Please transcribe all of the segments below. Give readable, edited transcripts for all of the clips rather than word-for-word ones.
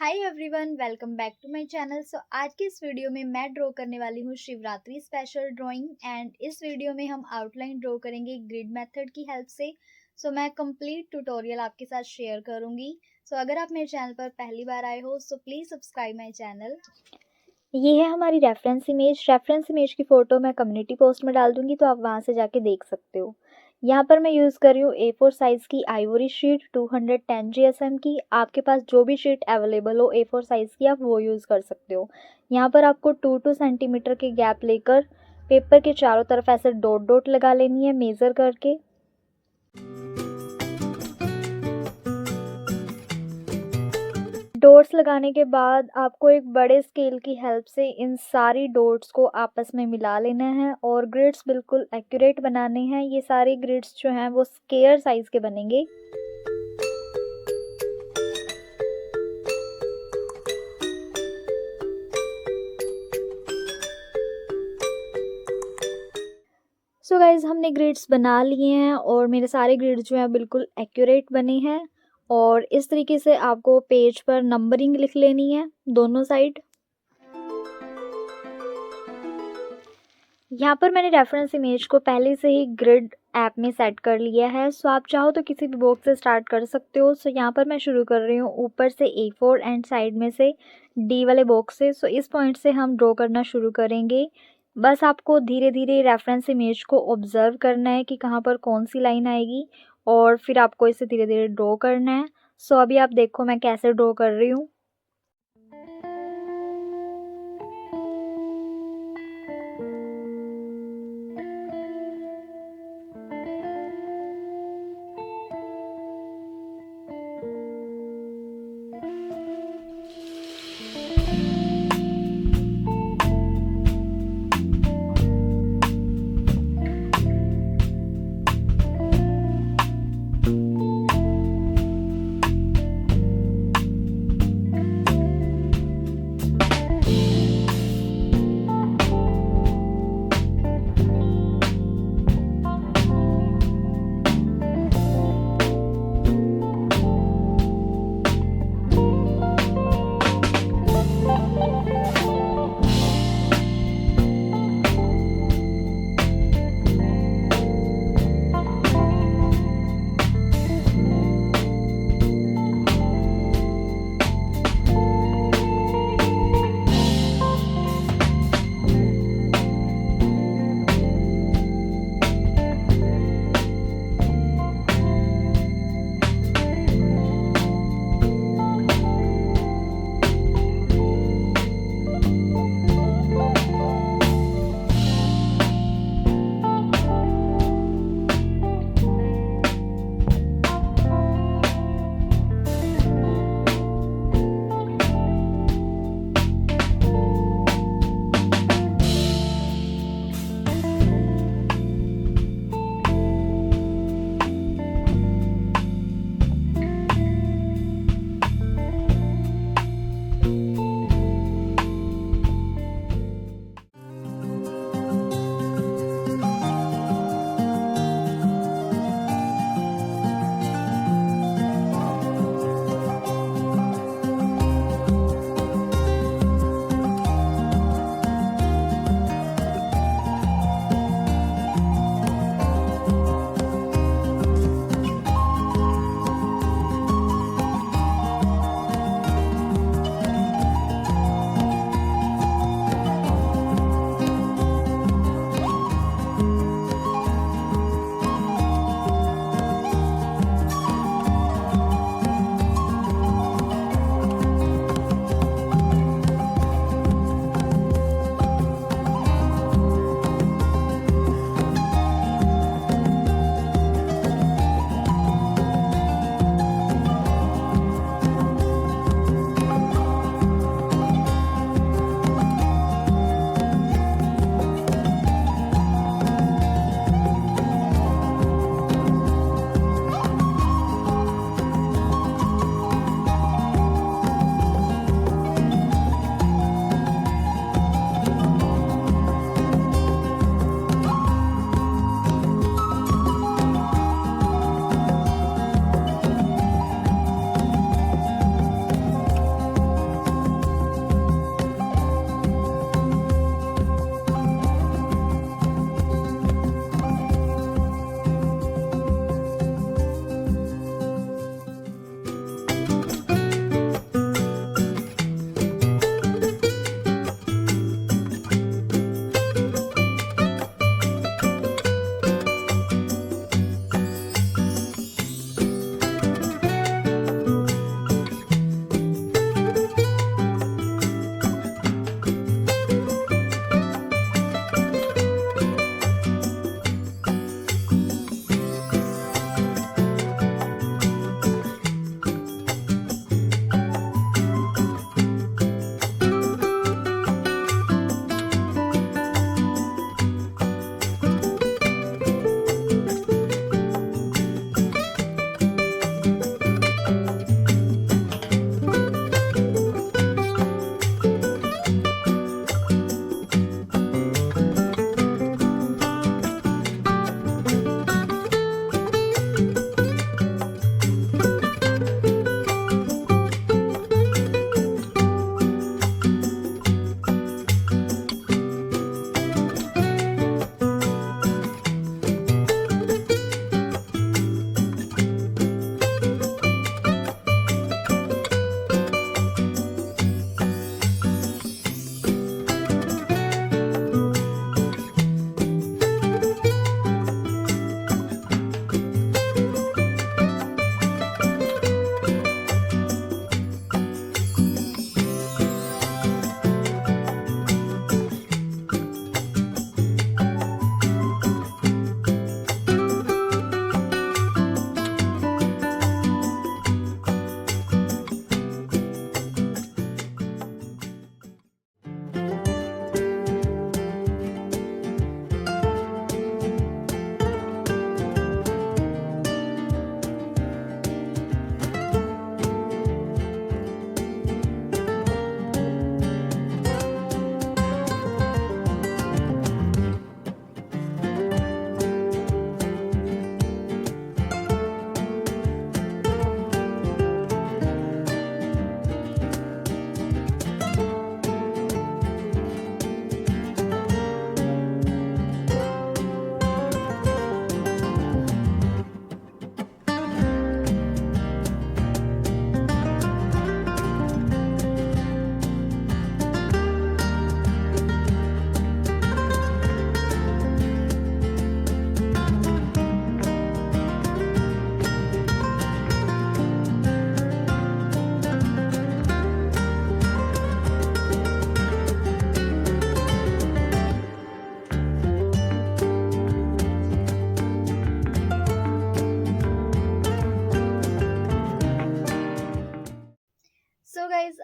Hi everyone, welcome back to my channel. आज की इस वीडियो में मैं ड्रॉ करने वाली हूँ शिवरात्रि स्पेशल ड्राइंग। एंड इस वीडियो में हम आउटलाइन ड्रॉ करेंगे ग्रिड मेथड की हेल्प से। मैं कंप्लीट ट्यूटोरियल आपके साथ शेयर करूँगी। अगर आप मेरे चैनल पर पहली बार आए हो प्लीज़ सब्सक्राइब माय चैनल। ये है हमारी रेफरेंस इमेज की फ़ोटो मैं कम्युनिटी पोस्ट में डाल दूँगी, तो आप वहाँ से जाके देख सकते हो। यहाँ पर मैं यूज़ कर रही हूँ A4 साइज़ की आइवरी शीट 210 GSM की। आपके पास जो भी शीट अवेलेबल हो A4 साइज़ की, आप वो यूज़ कर सकते हो। यहाँ पर आपको 2 सेंटीमीटर के गैप लेकर पेपर के चारों तरफ ऐसे डॉट डॉट लगा लेनी है मेज़र करके। डॉट्स लगाने के बाद आपको एक बड़े स्केल की हेल्प से इन सारी डॉट्स को आपस में मिला लेना है और ग्रिड्स बिल्कुल एक्यूरेट बनाने हैं। ये सारे ग्रिड्स जो हैं वो स्क्वायर साइज़ के बनेंगे। गाइज़, हमने ग्रिड्स बना लिए हैं और मेरे सारे ग्रिड्स जो हैं बिल्कुल एक्यूरेट बने हैं। और इस तरीके से आपको पेज पर नंबरिंग लिख लेनी है दोनों साइड। यहाँ पर मैंने रेफरेंस इमेज को पहले से ही ग्रिड ऐप में सेट कर लिया है। आप चाहो तो किसी भी बॉक्स से स्टार्ट कर सकते हो। यहाँ पर मैं शुरू कर रही हूँ ऊपर से A4 एंड साइड में से D वाले बॉक्स से। इस पॉइंट से हम ड्रॉ करना शुरू करेंगे। बस आपको धीरे धीरे रेफरेंस इमेज को ऑब्जर्व करना है कि कहाँ पर कौन सी लाइन आएगी और फिर आपको इसे धीरे धीरे ड्रॉ करना है। अभी आप देखो मैं कैसे ड्रॉ कर रही हूँ।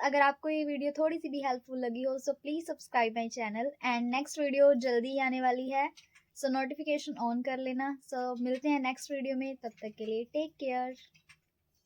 अगर आपको ये वीडियो थोड़ी सी भी हेल्पफुल लगी हो so please subscribe my channel and next video जल्दी ही आने वाली है, सो नोटिफिकेशन ऑन कर लेना। सो मिलते हैं नेक्स्ट वीडियो में, तब तक के लिए टेक केयर।